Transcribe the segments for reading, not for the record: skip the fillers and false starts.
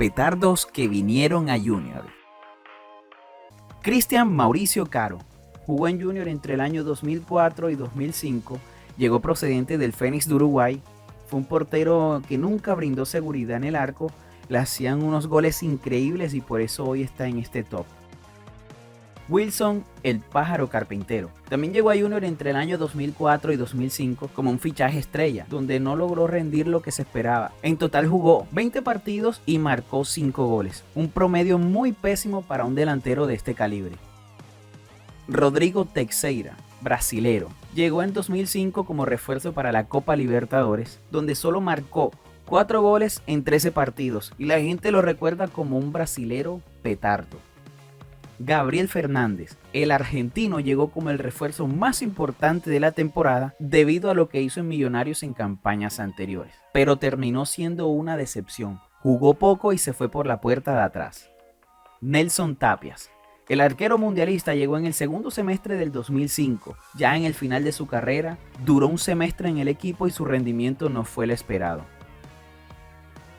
petardos que vinieron a Junior. Cristian Mauricio Caro jugó en Junior entre el año 2004 y 2005, llegó procedente del Fénix de Uruguay, fue un portero que nunca brindó seguridad en el arco, le hacían unos goles increíbles y por eso hoy está en este top. Wilson el Pájaro Carpintero también llegó a Junior entre el año 2004 y 2005 como un fichaje estrella, donde no logró rendir lo que se esperaba. En total jugó 20 partidos y marcó 5 goles, un promedio muy pésimo para un delantero de este calibre. Rodrigo Teixeira, brasilero, llegó en 2005 como refuerzo para la Copa Libertadores, donde solo marcó 4 goles en 13 partidos y la gente lo recuerda como un brasilero petardo. Gabriel Fernández, el argentino, llegó como el refuerzo más importante de la temporada debido a lo que hizo en Millonarios en campañas anteriores, pero terminó siendo una decepción. Jugó poco y se fue por la puerta de atrás. Nelson Tapias, el arquero mundialista, llegó en el segundo semestre del 2005. Ya en el final de su carrera, duró un semestre en el equipo y su rendimiento no fue el esperado.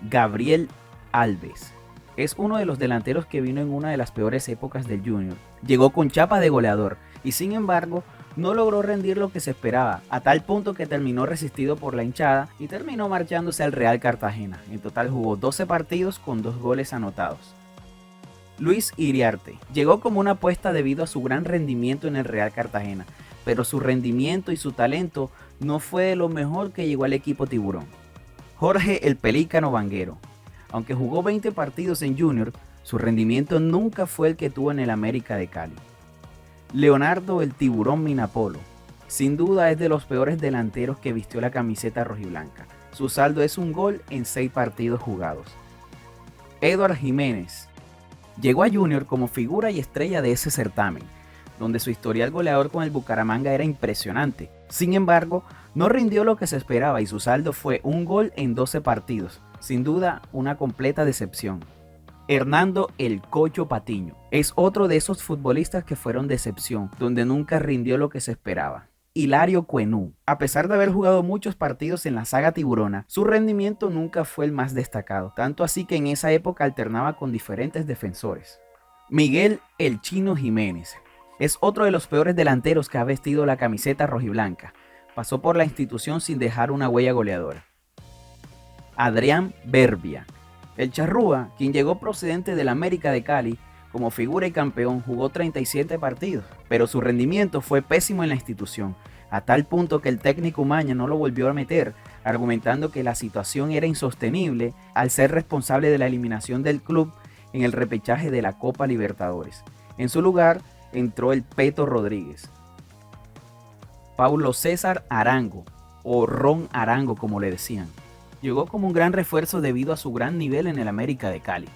Gabriel Alves es uno de los delanteros que vino en una de las peores épocas del Junior. Llegó con chapa de goleador y sin embargo no logró rendir lo que se esperaba, a tal punto que terminó resistido por la hinchada y terminó marchándose al Real Cartagena. En total jugó 12 partidos con 2 goles anotados. Luis Iriarte llegó como una apuesta debido a su gran rendimiento en el Real Cartagena, pero su rendimiento y su talento no fue de lo mejor que llegó al equipo tiburón. Jorge el Pelícano Vanguero, aunque jugó 20 partidos en Junior, su rendimiento nunca fue el que tuvo en el América de Cali. Leonardo el Tiburón Minapolo, sin duda es de los peores delanteros que vistió la camiseta rojiblanca. Su saldo es un gol en 6 partidos jugados. Edward Jiménez llegó a Junior como figura y estrella de ese certamen, donde su historial goleador con el Bucaramanga era impresionante. Sin embargo, no rindió lo que se esperaba y su saldo fue un gol en 12 partidos. Sin duda, una completa decepción. Hernando el Cocho Patiño es otro de esos futbolistas que fueron decepción, donde nunca rindió lo que se esperaba. Hilario Cuenú, a pesar de haber jugado muchos partidos en la saga tiburona, su rendimiento nunca fue el más destacado, tanto así que en esa época alternaba con diferentes defensores. Miguel el Chino Jiménez es otro de los peores delanteros que ha vestido la camiseta rojiblanca. Pasó por la institución sin dejar una huella goleadora. Adrián Berbia, el charrúa, quien llegó procedente del América de Cali como figura y campeón, jugó 37 partidos, pero su rendimiento fue pésimo en la institución, a tal punto que el técnico Umaña no lo volvió a meter, argumentando que la situación era insostenible al ser responsable de la eliminación del club en el repechaje de la Copa Libertadores. En su lugar entró el Peto Rodríguez. Paulo César Arango, o Ron Arango como le decían, llegó como un gran refuerzo debido a su gran nivel en el América de Cali,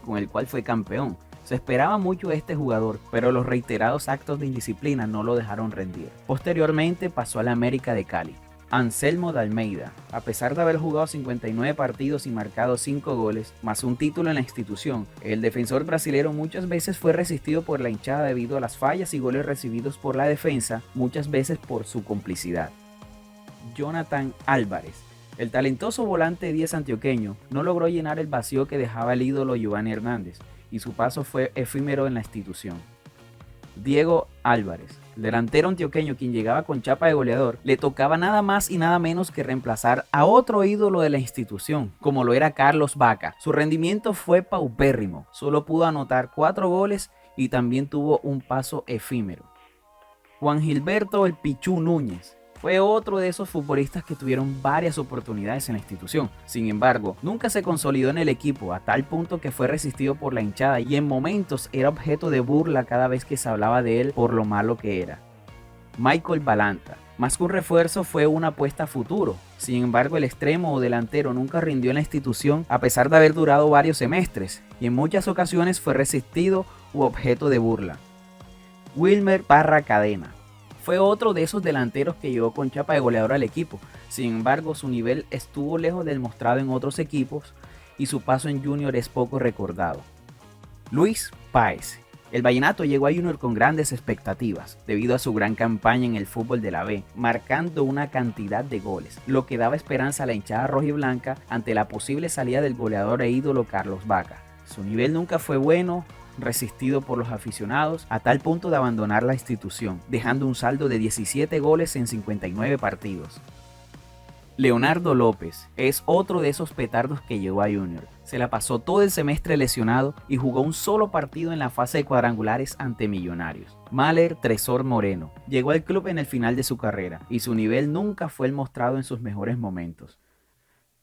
con el cual fue campeón. Se esperaba mucho de este jugador, pero los reiterados actos de indisciplina no lo dejaron rendir. Posteriormente pasó al América de Cali. Anselmo de Almeida, a pesar de haber jugado 59 partidos y marcado 5 goles, más un título en la institución, el defensor brasilero muchas veces fue resistido por la hinchada debido a las fallas y goles recibidos por la defensa, muchas veces por su complicidad. Jonathan Álvarez, el talentoso volante 10 antioqueño, no logró llenar el vacío que dejaba el ídolo Giovanni Hernández, y su paso fue efímero en la institución. Diego Álvarez, el delantero antioqueño, quien llegaba con chapa de goleador, le tocaba nada más y nada menos que reemplazar a otro ídolo de la institución, como lo era Carlos Vaca. Su rendimiento fue paupérrimo, solo pudo anotar 4 goles y también tuvo un paso efímero. Juan Gilberto el Pichú Núñez fue otro de esos futbolistas que tuvieron varias oportunidades en la institución. Sin embargo, nunca se consolidó en el equipo, a tal punto que fue resistido por la hinchada y en momentos era objeto de burla cada vez que se hablaba de él por lo malo que era. Michael Balanta, más que un refuerzo, fue una apuesta a futuro. Sin embargo, el extremo o delantero nunca rindió en la institución a pesar de haber durado varios semestres y en muchas ocasiones fue resistido u objeto de burla. Wilmer Parra Cadena fue otro de esos delanteros que llegó con chapa de goleador al equipo. Sin embargo, su nivel estuvo lejos del mostrado en otros equipos y su paso en Junior es poco recordado. Luis Páez, El Vallenato llegó a Junior con grandes expectativas, debido a su gran campaña en el fútbol de la B, marcando una cantidad de goles, lo que daba esperanza a la hinchada rojiblanca ante la posible salida del goleador e ídolo Carlos Vaca. Su nivel nunca fue bueno, resistido por los aficionados, a tal punto de abandonar la institución, dejando un saldo de 17 goles en 59 partidos. Leonardo López es otro de esos petardos que llegó a Junior. Se la pasó todo el semestre lesionado y jugó un solo partido en la fase de cuadrangulares ante Millonarios. Mahler Tresor Moreno llegó al club en el final de su carrera y su nivel nunca fue el mostrado en sus mejores momentos.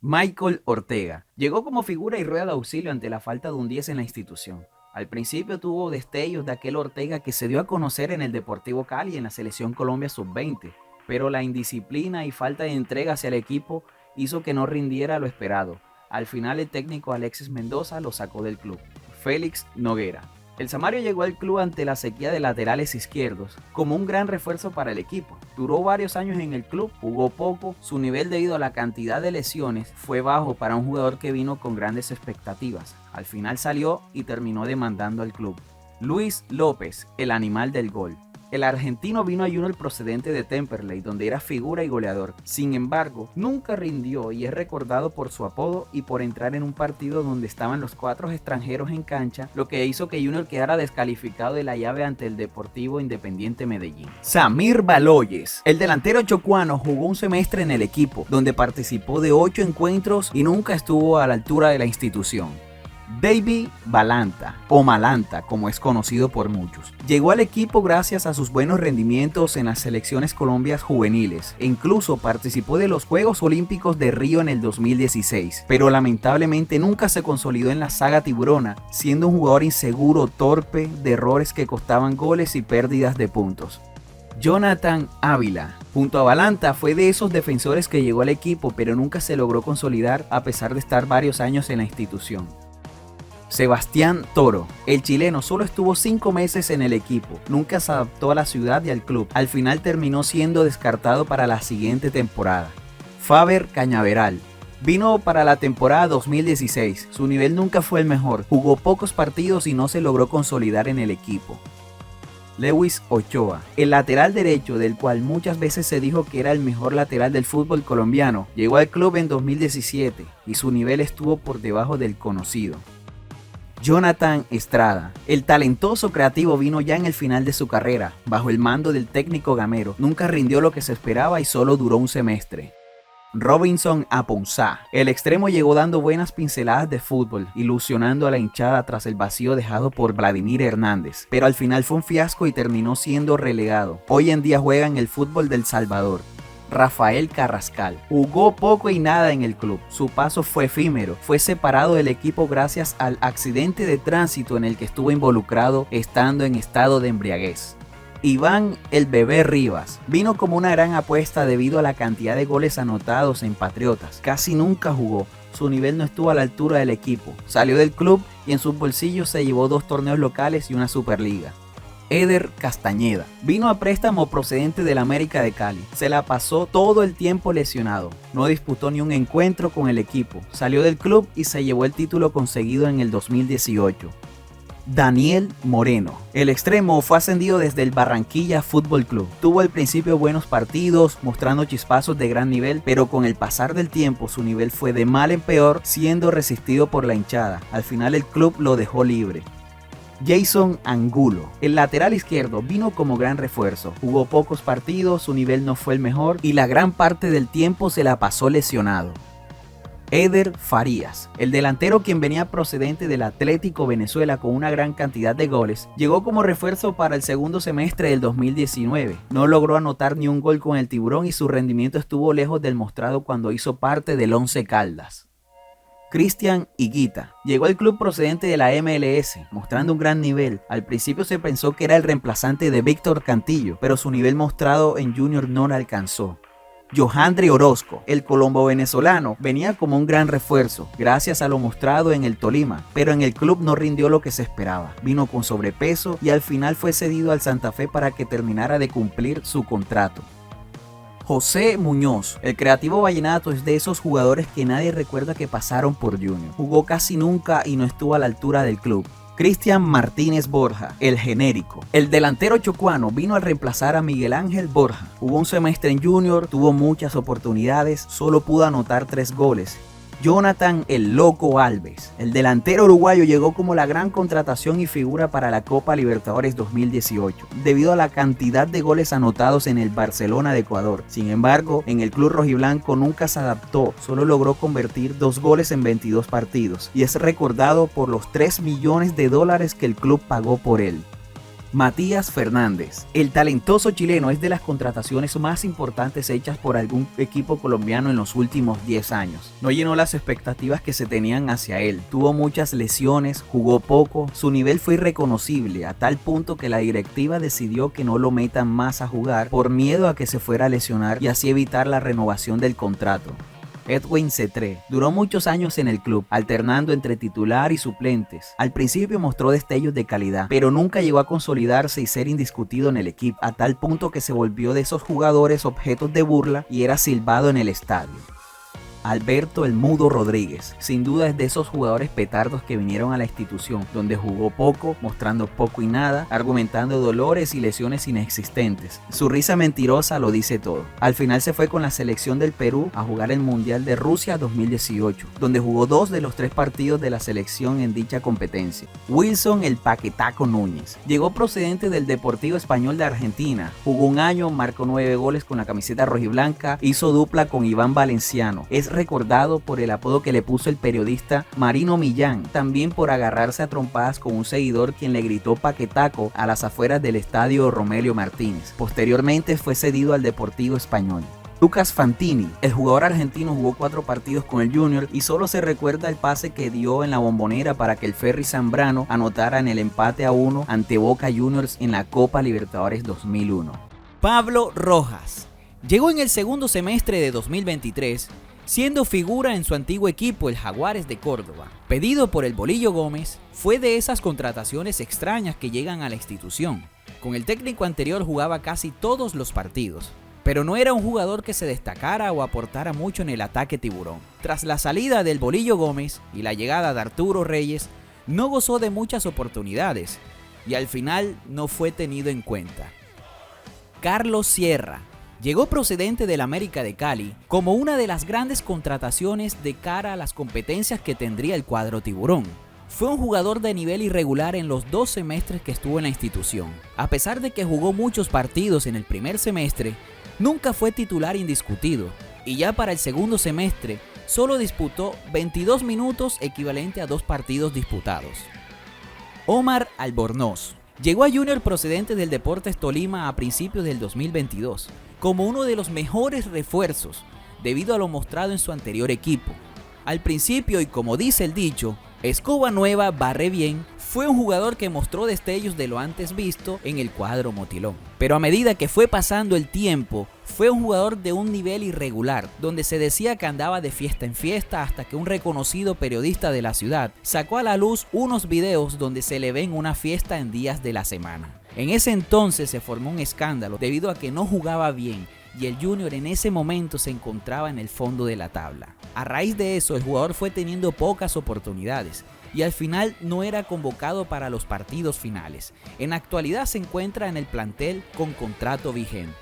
Michael Ortega llegó como figura y rueda de auxilio ante la falta de un 10 en la institución. Al principio tuvo destellos de aquel Ortega que se dio a conocer en el Deportivo Cali y en la Selección Colombia Sub-20, pero la indisciplina y falta de entrega hacia el equipo hizo que no rindiera lo esperado. Al final el técnico Alexis Mendoza lo sacó del club. Félix Noguera. El Samario llegó al club ante la sequía de laterales izquierdos como un gran refuerzo para el equipo. Duró varios años en el club, jugó poco, su nivel debido a la cantidad de lesiones fue bajo para un jugador que vino con grandes expectativas. Al final salió y terminó demandando al club. Luis López, el animal del gol. El argentino vino a Junior procedente de Temperley, donde era figura y goleador. Sin embargo, nunca rindió y es recordado por su apodo y por entrar en un partido donde estaban los 4 extranjeros en cancha, lo que hizo que Junior quedara descalificado de la llave ante el Deportivo Independiente Medellín. Samir Baloyes. El delantero chocuano jugó un semestre en el equipo, donde participó de 8 encuentros y nunca estuvo a la altura de la institución. David Balanta, o Malanta como es conocido por muchos, llegó al equipo gracias a sus buenos rendimientos en las selecciones colombianas juveniles e incluso participó de los Juegos Olímpicos de Río en el 2016, pero lamentablemente nunca se consolidó en la saga tiburona, siendo un jugador inseguro, torpe, de errores que costaban goles y pérdidas de puntos. Jonathan Ávila. Junto a Balanta fue de esos defensores que llegó al equipo pero nunca se logró consolidar a pesar de estar varios años en la institución. Sebastián Toro. El chileno solo estuvo 5 meses en el equipo, nunca se adaptó a la ciudad y al club, al final terminó siendo descartado para la siguiente temporada. Faber Cañaveral. Vino para la temporada 2016, su nivel nunca fue el mejor, jugó pocos partidos y no se logró consolidar en el equipo. Lewis Ochoa, el lateral derecho del cual muchas veces se dijo que era el mejor lateral del fútbol colombiano, llegó al club en 2017 y su nivel estuvo por debajo del conocido. Jonathan Estrada. El talentoso creativo vino ya en el final de su carrera, bajo el mando del técnico Gamero. Nunca rindió lo que se esperaba y solo duró un semestre. Robinson Aponzá. El extremo llegó dando buenas pinceladas de fútbol, ilusionando a la hinchada tras el vacío dejado por Vladimir Hernández, pero al final fue un fiasco y terminó siendo relegado. Hoy en día juega en el fútbol del Salvador. Rafael Carrascal. Jugó poco y nada en el club. Su paso fue efímero. Fue separado del equipo gracias al accidente de tránsito en el que estuvo involucrado estando en estado de embriaguez. Iván el Bebé Rivas. Vino como una gran apuesta debido a la cantidad de goles anotados en Patriotas. Casi nunca jugó. Su nivel no estuvo a la altura del equipo. Salió del club y en sus bolsillos se llevó 2 torneos locales y una Superliga. Eder Castañeda. Vino a préstamo procedente del América de Cali. Se la pasó todo el tiempo lesionado. No disputó ni un encuentro con el equipo. Salió del club y se llevó el título conseguido en el 2018. Daniel Moreno. El extremo fue ascendido desde el Barranquilla Fútbol Club. Tuvo al principio buenos partidos, mostrando chispazos de gran nivel, pero con el pasar del tiempo su nivel fue de mal en peor, siendo resistido por la hinchada. Al final el club lo dejó libre. Jason Angulo. El lateral izquierdo vino como gran refuerzo, jugó pocos partidos, su nivel no fue el mejor y la gran parte del tiempo se la pasó lesionado. Eder Farías. El delantero, quien venía procedente del Atlético Venezuela con una gran cantidad de goles, llegó como refuerzo para el segundo semestre del 2019. No logró anotar ni un gol con el Tiburón y su rendimiento estuvo lejos del mostrado cuando hizo parte del Once Caldas. Cristian Higuita. Llegó al club procedente de la MLS, mostrando un gran nivel. Al principio se pensó que era el reemplazante de Víctor Cantillo, pero su nivel mostrado en Junior no lo alcanzó. Johandri Orozco, el colombo venezolano, venía como un gran refuerzo, gracias a lo mostrado en el Tolima, pero en el club no rindió lo que se esperaba. Vino con sobrepeso y al final fue cedido al Santa Fe para que terminara de cumplir su contrato. José Muñoz. El creativo vallenato es de esos jugadores que nadie recuerda que pasaron por Junior. Jugó casi nunca y no estuvo a la altura del club. Cristian Martínez Borja, el genérico. El delantero chocuano vino a reemplazar a Miguel Ángel Borja. Jugó un semestre en Junior, tuvo muchas oportunidades, solo pudo anotar 3 goles. Jonathan el Loco Alves. El delantero uruguayo llegó como la gran contratación y figura para la Copa Libertadores 2018, debido a la cantidad de goles anotados en el Barcelona de Ecuador. Sin embargo, en el club rojiblanco nunca se adaptó, solo logró convertir 2 goles en 22 partidos y es recordado por los $3 millones que el club pagó por él. Matías Fernández. El talentoso chileno es de las contrataciones más importantes hechas por algún equipo colombiano en los últimos 10 años. No llenó las expectativas que se tenían hacia él. Tuvo muchas lesiones, jugó poco, su nivel fue irreconocible a tal punto que la directiva decidió que no lo metan más a jugar por miedo a que se fuera a lesionar y así evitar la renovación del contrato. Edwin Cetré duró muchos años en el club, alternando entre titular y suplentes. Al principio mostró destellos de calidad, pero nunca llegó a consolidarse y ser indiscutido en el equipo, a tal punto que se volvió de esos jugadores objetos de burla y era silbado en el estadio. Alberto el Mudo Rodríguez, sin duda es de esos jugadores petardos que vinieron a la institución, donde jugó poco, mostrando poco y nada, argumentando dolores y lesiones inexistentes. Su risa mentirosa lo dice todo. Al final se fue con la selección del Perú a jugar el Mundial de Rusia 2018, donde jugó 2 de los 3 partidos de la selección en dicha competencia. Wilson el Paquetaco Núñez, llegó procedente del Deportivo Español de Argentina, jugó un año, marcó 9 goles con la camiseta rojiblanca, hizo dupla con Iván Valenciano. Es recordado por el apodo que le puso el periodista Marino Millán, también por agarrarse a trompadas con un seguidor quien le gritó paquetaco a las afueras del estadio Romelio Martínez. Posteriormente fue cedido al Deportivo Español. Lucas Fantini, el jugador argentino, jugó 4 partidos con el Junior y solo se recuerda el pase que dio en la Bombonera para que el Ferry Zambrano anotara en el empate a 1 ante Boca Juniors en la Copa Libertadores 2001. Pablo Rojas llegó en el segundo semestre de 2023, siendo figura en su antiguo equipo, el Jaguares de Córdoba. Pedido por el Bolillo Gómez, fue de esas contrataciones extrañas que llegan a la institución. Con el técnico anterior jugaba casi todos los partidos, pero no era un jugador que se destacara o aportara mucho en el ataque tiburón. Tras la salida del Bolillo Gómez y la llegada de Arturo Reyes, no gozó de muchas oportunidades y al final no fue tenido en cuenta. Carlos Sierra llegó procedente del América de Cali como una de las grandes contrataciones de cara a las competencias que tendría el cuadro tiburón. Fue un jugador de nivel irregular en los 2 semestres que estuvo en la institución. A pesar de que jugó muchos partidos en el primer semestre, nunca fue titular indiscutido y ya para el segundo semestre solo disputó 22 minutos, equivalente a 2 partidos disputados. Omar Albornoz llegó a Junior procedente del Deportes Tolima a principios del 2022 como uno de los mejores refuerzos debido a lo mostrado en su anterior equipo. Al principio, y como dice el dicho, escoba nueva barre bien, fue un jugador que mostró destellos de lo antes visto en el cuadro motilón. Pero a medida que fue pasando el tiempo, fue un jugador de un nivel irregular, donde se decía que andaba de fiesta en fiesta hasta que un reconocido periodista de la ciudad sacó a la luz unos videos donde se le ve en una fiesta en días de la semana. En ese entonces se formó un escándalo debido a que no jugaba bien y el Junior en ese momento se encontraba en el fondo de la tabla. A raíz de eso, el jugador fue teniendo pocas oportunidades y al final no era convocado para los partidos finales. En la actualidad se encuentra en el plantel con contrato vigente.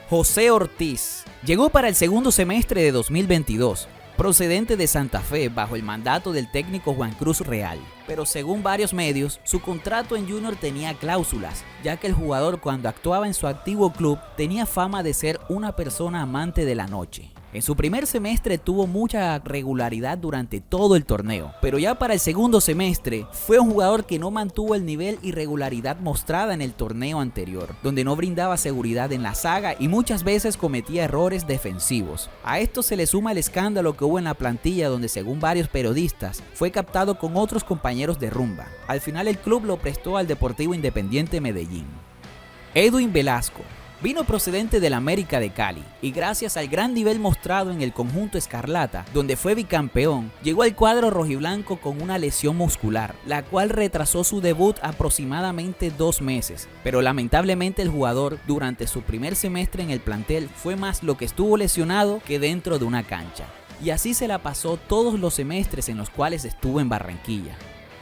José Ortiz llegó para el segundo semestre de 2022, procedente de Santa Fe bajo el mandato del técnico Juan Cruz Real. Pero según varios medios, su contrato en Junior tenía cláusulas, ya que el jugador cuando actuaba en su antiguo club tenía fama de ser una persona amante de la noche. En su primer semestre tuvo mucha regularidad durante todo el torneo, pero ya para el segundo semestre fue un jugador que no mantuvo el nivel y regularidad mostrada en el torneo anterior, donde no brindaba seguridad en la zaga y muchas veces cometía errores defensivos. A esto se le suma el escándalo que hubo en la plantilla, donde según varios periodistas fue captado con otros compañeros de rumba. Al final el club lo prestó al Deportivo Independiente Medellín. Edwin Velasco vino procedente del América de Cali y gracias al gran nivel mostrado en el conjunto escarlata, donde fue bicampeón, llegó al cuadro rojiblanco con una lesión muscular, la cual retrasó su debut aproximadamente 2 meses, pero lamentablemente el jugador durante su primer semestre en el plantel fue más lo que estuvo lesionado que dentro de una cancha, y así se la pasó todos los semestres en los cuales estuvo en Barranquilla.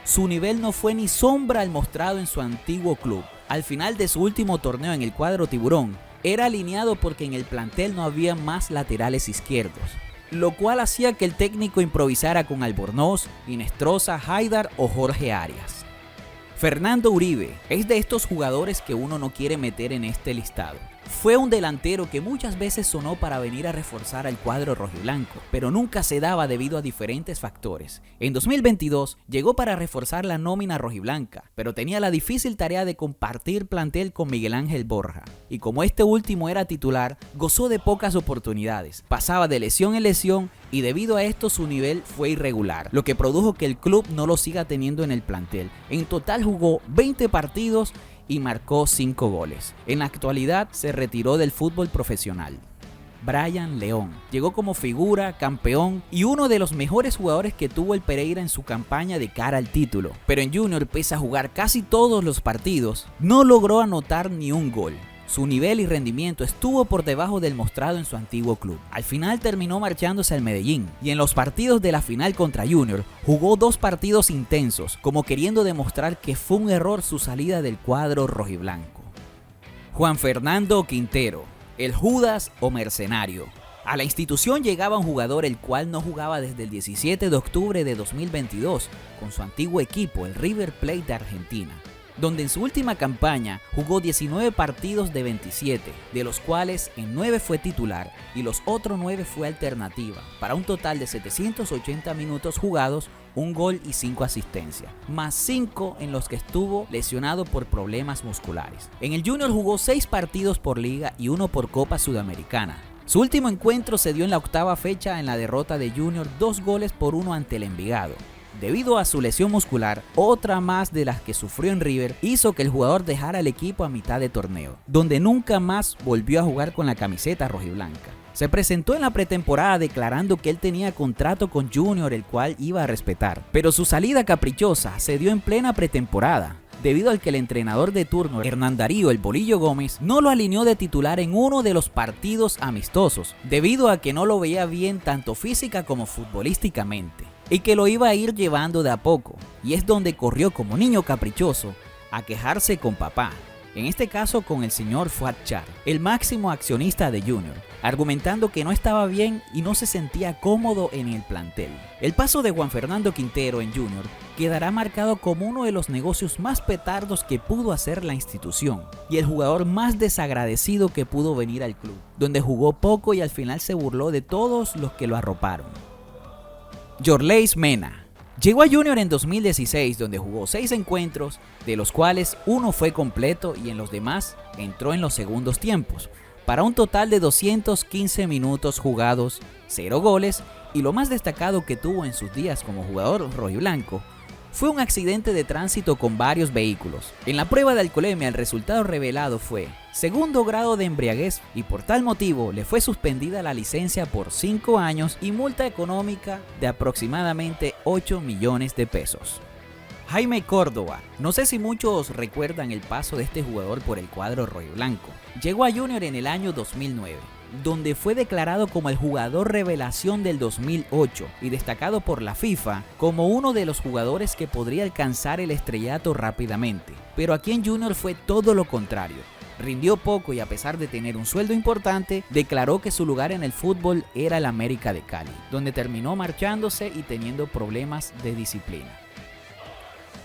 su nivel no fue ni sombra al mostrado en su antiguo club. Al final de su último torneo en el cuadro tiburón, era alineado porque en el plantel no había más laterales izquierdos, lo cual hacía que el técnico improvisara con Albornoz, Inestrosa, Haidar o Jorge Arias. Fernando Uribe es de estos jugadores que uno no quiere meter en este listado. Fue un delantero que muchas veces sonó para venir a reforzar al cuadro rojiblanco, pero nunca se daba debido a diferentes factores. En 2022 llegó para reforzar la nómina rojiblanca, pero tenía la difícil tarea de compartir plantel con Miguel Ángel Borja, y como este último era titular, gozó de pocas oportunidades, pasaba de lesión en lesión y debido a esto su nivel fue irregular, lo que produjo que el club no lo siga teniendo en el plantel. En total jugó 20 partidos y marcó 5 goles. En la actualidad se retiró del fútbol profesional. Brian León llegó como figura, campeón y uno de los mejores jugadores que tuvo el Pereira en su campaña de cara al título. Pero en Junior, pese a jugar casi todos los partidos, no logró anotar ni un gol. Su nivel y rendimiento estuvo por debajo del mostrado en su antiguo club. Al final terminó marchándose al Medellín y en los partidos de la final contra Junior jugó 2 partidos intensos, como queriendo demostrar que fue un error su salida del cuadro rojiblanco. Juan Fernando Quintero, el Judas o mercenario. A la institución llegaba un jugador el cual no jugaba desde el 17 de octubre de 2022 con su antiguo equipo, el River Plate de Argentina, donde en su última campaña jugó 19 partidos de 27, de los cuales en 9 fue titular y los otros 9 fue alternativa, para un total de 780 minutos jugados, 1 gol y 5 asistencias, más 5 en los que estuvo lesionado por problemas musculares. En el Junior jugó 6 partidos por liga y 1 por Copa Sudamericana. Su último encuentro se dio en la 8ª fecha en la derrota de Junior 2-1 ante el Envigado. Debido a su lesión muscular, otra más de las que sufrió en River, hizo que el jugador dejara el equipo a mitad de torneo, donde nunca más volvió a jugar con la camiseta rojiblanca. Se presentó en la pretemporada declarando que él tenía contrato con Junior, el cual iba a respetar, pero su salida caprichosa se dio en plena pretemporada, debido al que el entrenador de turno, Hernán Darío "El Bolillo" Gómez, no lo alineó de titular en uno de los partidos amistosos, debido a que no lo veía bien tanto física como futbolísticamente, y que lo iba a ir llevando de a poco, y es donde corrió como niño caprichoso a quejarse con papá, en este caso con el señor Fuad Char, el máximo accionista de Junior, argumentando que no estaba bien y no se sentía cómodo en el plantel. El paso de Juan Fernando Quintero en Junior quedará marcado como uno de los negocios más petardos que pudo hacer la institución y el jugador más desagradecido que pudo venir al club, donde jugó poco y al final se burló de todos los que lo arroparon. Yorleis Mena llegó a Junior en 2016, donde jugó 6 encuentros, de los cuales 1 fue completo y en los demás entró en los segundos tiempos, para un total de 215 minutos jugados, 0 goles, y lo más destacado que tuvo en sus días como jugador rojiblanco fue un accidente de tránsito con varios vehículos. En la prueba de alcoholemia el resultado revelado fue 2º grado de embriaguez y por tal motivo le fue suspendida la licencia por 5 años y multa económica de aproximadamente 8 millones de pesos. Jaime Córdoba. No sé si muchos recuerdan el paso de este jugador por el cuadro rojiblanco. Llegó a Junior en el año 2009. Donde fue declarado como el jugador revelación del 2008 y destacado por la FIFA como uno de los jugadores que podría alcanzar el estrellato rápidamente. Pero aquí en Junior fue todo lo contrario. Rindió poco y a pesar de tener un sueldo importante, declaró que su lugar en el fútbol era el América de Cali, donde terminó marchándose y teniendo problemas de disciplina.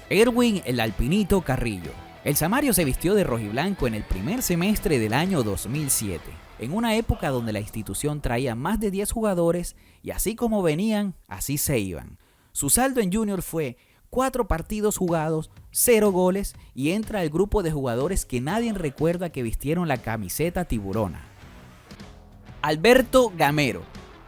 Erwin "El Alpinito" Carrillo. El Samario se vistió de rojiblanco en el primer semestre del año 2007. En una época donde la institución traía más de 10 jugadores y así como venían, así se iban. Su saldo en Junior fue 4 partidos jugados, 0 goles y entra al grupo de jugadores que nadie recuerda que vistieron la camiseta tiburona. Alberto Gamero.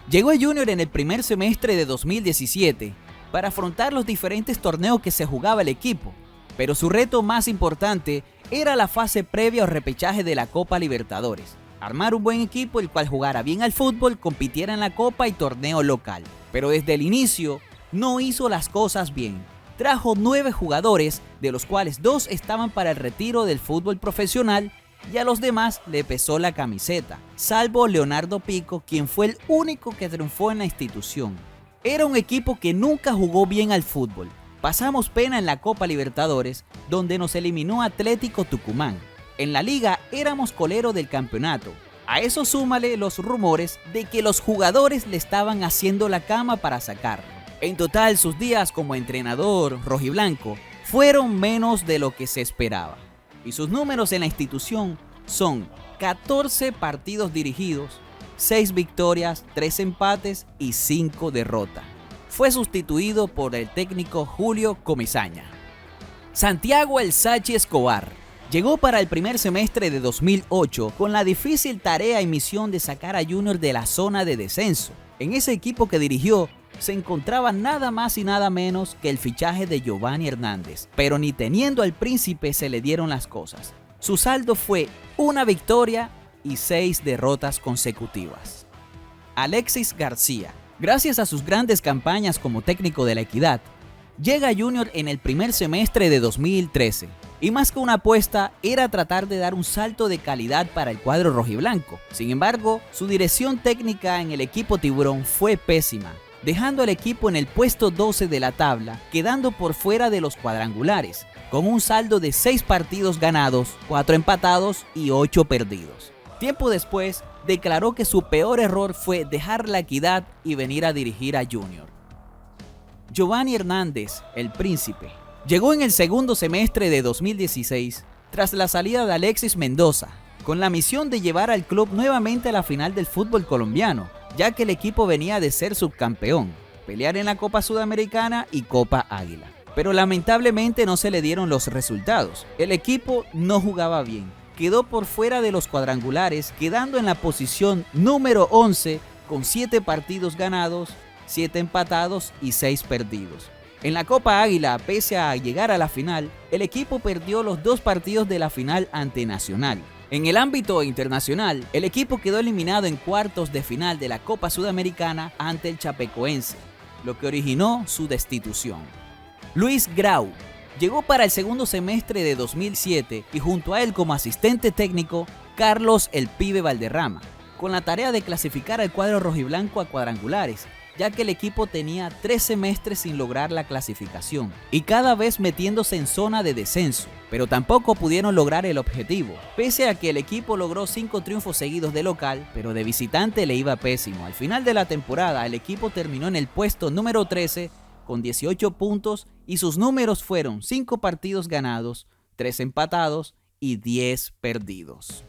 Llegó a Junior en el primer semestre de 2017 para afrontar los diferentes torneos que se jugaba el equipo, pero su reto más importante era la fase previa o repechaje de la Copa Libertadores. Armar un buen equipo el cual jugara bien al fútbol, compitiera en la Copa y torneo local. Pero desde el inicio no hizo las cosas bien. Trajo 9 jugadores, de los cuales 2 estaban para el retiro del fútbol profesional y a los demás le pesó la camiseta, salvo Leonardo Pico, quien fue el único que triunfó en la institución. Era un equipo que nunca jugó bien al fútbol. Pasamos pena en la Copa Libertadores, donde nos eliminó Atlético Tucumán. En la liga éramos colero del campeonato. A eso súmale los rumores de que los jugadores le estaban haciendo la cama para sacarlo. En total, sus días como entrenador rojiblanco fueron menos de lo que se esperaba. Y sus números en la institución son 14 partidos dirigidos, 6 victorias, 3 empates y 5 derrotas. Fue sustituido por el técnico Julio Comesaña. Santiago El Sachi Escobar llegó para el primer semestre de 2008 con la difícil tarea y misión de sacar a Junior de la zona de descenso. En ese equipo que dirigió se encontraba nada más y nada menos que el fichaje de Giovanni Hernández, pero ni teniendo al príncipe se le dieron las cosas. Su saldo fue 1 victoria y 6 derrotas consecutivas. Alexis García, gracias a sus grandes campañas como técnico de La Equidad, llega a Junior en el primer semestre de 2013. Y más que una apuesta, era tratar de dar un salto de calidad para el cuadro rojiblanco. Sin embargo, su dirección técnica en el equipo tiburón fue pésima, dejando al equipo en el puesto 12 de la tabla, quedando por fuera de los cuadrangulares, con un saldo de 6 partidos ganados, 4 empatados y 8 perdidos. Tiempo después, declaró que su peor error fue dejar La Equidad y venir a dirigir a Junior. Giovanni Hernández, el príncipe, llegó en el segundo semestre de 2016 tras la salida de Alexis Mendoza, con la misión de llevar al club nuevamente a la final del fútbol colombiano, ya que el equipo venía de ser subcampeón, pelear en la Copa Sudamericana y Copa Águila. Pero lamentablemente no se le dieron los resultados. El equipo no jugaba bien, quedó por fuera de los cuadrangulares, quedando en la posición número 11 con 7 partidos ganados, 7 empatados y 6 perdidos. En la Copa Águila, pese a llegar a la final, el equipo perdió los 2 partidos de la final ante Nacional. En el ámbito internacional, el equipo quedó eliminado en cuartos de final de la Copa Sudamericana ante el Chapecoense, lo que originó su destitución. Luis Grau llegó para el segundo semestre de 2007 y junto a él como asistente técnico, Carlos El Pibe Valderrama, con la tarea de clasificar al cuadro rojiblanco a cuadrangulares, ya que el equipo tenía 3 semestres sin lograr la clasificación y cada vez metiéndose en zona de descenso, pero tampoco pudieron lograr el objetivo, pese a que el equipo logró 5 triunfos seguidos de local, pero de visitante le iba pésimo. Al final de la temporada, el equipo terminó en el puesto número 13 con 18 puntos y sus números fueron 5 partidos ganados, 3 empatados y 10 perdidos.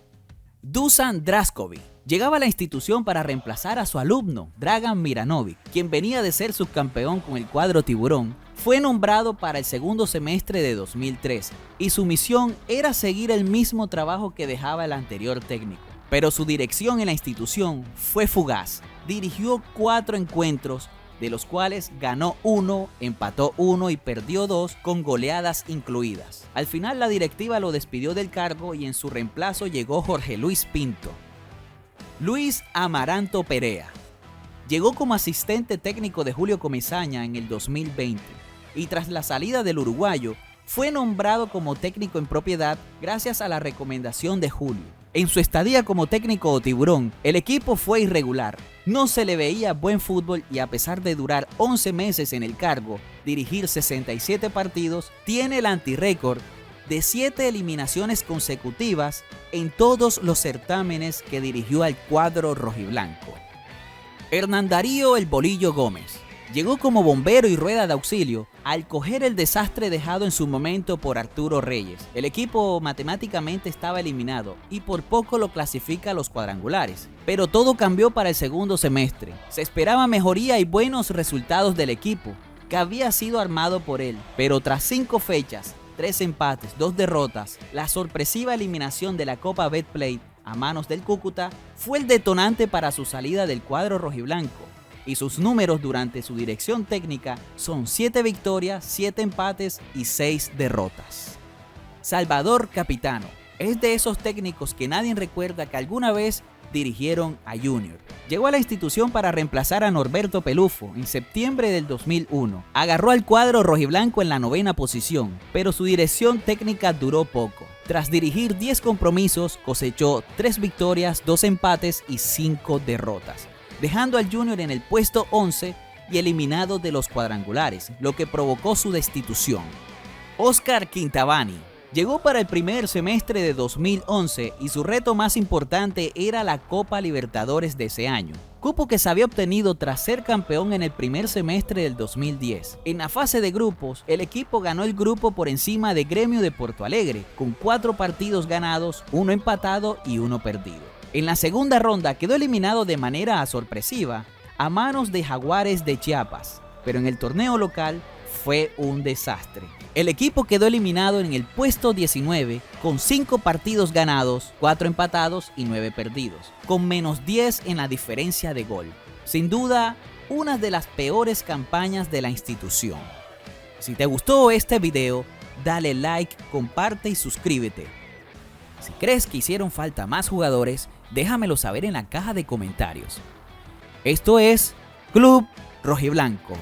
Dusan Draskovic llegaba a la institución para reemplazar a su alumno, Dragan Miranovic, quien venía de ser subcampeón con el cuadro tiburón. Fue nombrado para el segundo semestre de 2013 y su misión era seguir el mismo trabajo que dejaba el anterior técnico. Pero su dirección en la institución fue fugaz. Dirigió 4 encuentros, de los cuales ganó 1, empató 1 y perdió 2 con goleadas incluidas. Al final la directiva lo despidió del cargo y en su reemplazo llegó Jorge Luis Pinto. Luis Amaranto Perea llegó como asistente técnico de Julio Comesaña en el 2020 y tras la salida del uruguayo fue nombrado como técnico en propiedad gracias a la recomendación de Julio. En su estadía como técnico tiburón, el equipo fue irregular, no se le veía buen fútbol y a pesar de durar 11 meses en el cargo, dirigir 67 partidos, tiene el antirrécord de 7 eliminaciones consecutivas en todos los certámenes que dirigió al cuadro rojiblanco. Hernán Darío El Bolillo Gómez llegó como bombero y rueda de auxilio al coger el desastre dejado en su momento por Arturo Reyes. El equipo matemáticamente estaba eliminado y por poco lo clasifica a los cuadrangulares. Pero todo cambió para el segundo semestre. Se esperaba mejoría y buenos resultados del equipo, que había sido armado por él. Pero tras 5 fechas, 3 empates, 2 derrotas, la sorpresiva eliminación de la Copa Betplay a manos del Cúcuta fue el detonante para su salida del cuadro rojiblanco. Y sus números durante su dirección técnica son 7 victorias, 7 empates y 6 derrotas. Salvador Capitano es de esos técnicos que nadie recuerda que alguna vez dirigieron a Junior. Llegó a la institución para reemplazar a Norberto Pelufo en septiembre del 2001. Agarró al cuadro rojiblanco en la 9ª posición, pero su dirección técnica duró poco. Tras dirigir 10 compromisos, cosechó 3 victorias, 2 empates y 5 derrotas, dejando al Junior en el puesto 11 y eliminado de los cuadrangulares, lo que provocó su destitución. Oscar Quintabani llegó para el primer semestre de 2011 y su reto más importante era la Copa Libertadores de ese año, cupo que se había obtenido tras ser campeón en el primer semestre del 2010. En la fase de grupos, el equipo ganó el grupo por encima de Gremio de Porto Alegre, con 4 partidos ganados, 1 empatado y 1 perdido. En la segunda ronda quedó eliminado de manera sorpresiva a manos de Jaguares de Chiapas, pero en el torneo local fue un desastre. El equipo quedó eliminado en el puesto 19 con 5 partidos ganados, 4 empatados y 9 perdidos, con menos 10 en la diferencia de gol. Sin duda, una de las peores campañas de la institución. Si te gustó este video, dale like, comparte y suscríbete. Si crees que hicieron falta más jugadores, déjamelo saber en la caja de comentarios. Esto es Club Rojiblanco.